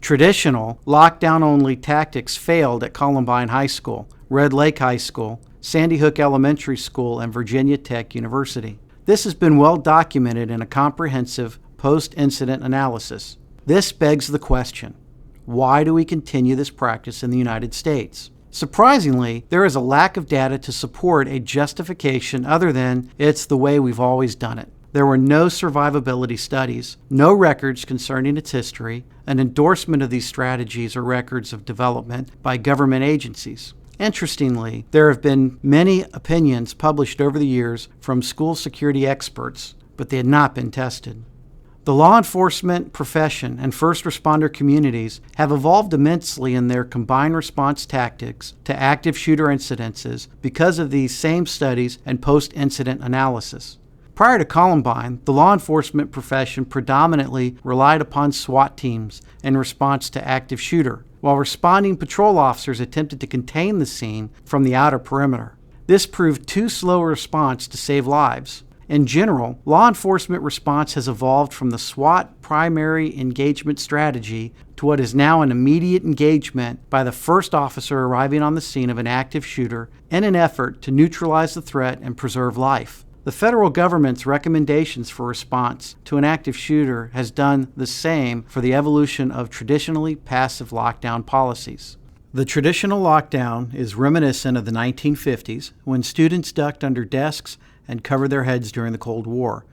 Traditional, lockdown-only tactics failed at Columbine High School, Red Lake High School, Sandy Hook Elementary School, and Virginia Tech University. This has been well documented in a comprehensive post-incident analysis. This begs the question, why do we continue this practice in the United States? Surprisingly, there is a lack of data to support a justification other than it's the way we've always done it. There were no survivability studies, no records concerning its history, an endorsement of these strategies or records of development by government agencies. Interestingly, there have been many opinions published over the years from school security experts, but they had not been tested. The law enforcement profession and first responder communities have evolved immensely in their combined response tactics to active shooter incidences because of these same studies and post-incident analysis. Prior to Columbine, the law enforcement profession predominantly relied upon SWAT teams in response to active shooter, while responding patrol officers attempted to contain the scene from the outer perimeter. This proved too slow a response to save lives. In general, law enforcement response has evolved from the SWAT primary engagement strategy to what is now an immediate engagement by the first officer arriving on the scene of an active shooter in an effort to neutralize the threat and preserve life. The federal government's recommendations for response to an active shooter has done the same for the evolution of traditionally passive lockdown policies. The traditional lockdown is reminiscent of the 1950s, when students ducked under desks and covered their heads during the Cold War.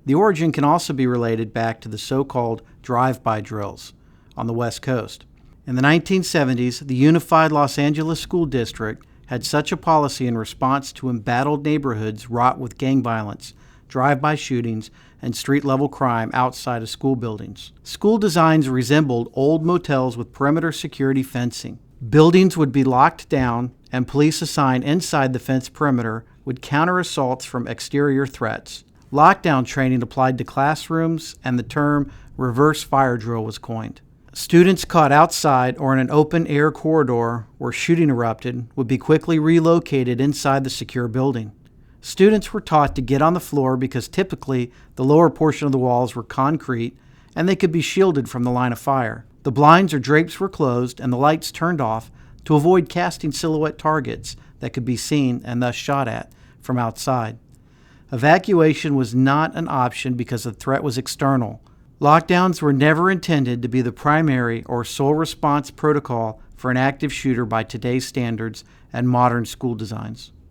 The origin can also be related back to the so-called drive-by drills on the West Coast. In the 1970s, the Unified Los Angeles School District had such a policy in response to embattled neighborhoods wrought with gang violence, drive-by shootings, and street-level crime outside of school buildings. School designs resembled old motels with perimeter security fencing. Buildings would be locked down, and police assigned inside the fence perimeter would counter assaults from exterior threats. Lockdown training applied to classrooms, and the term reverse fire drill was coined. Students caught outside or in an open-air corridor where shooting erupted would be quickly relocated inside the secure building. Students were taught to get on the floor because typically the lower portion of the walls were concrete and they could be shielded from the line of fire. The blinds or drapes were closed and the lights turned off to avoid casting silhouette targets that could be seen and thus shot at from outside. Evacuation was not an option because the threat was external. Lockdowns were never intended to be the primary or sole response protocol for an active shooter by today's standards and modern school designs.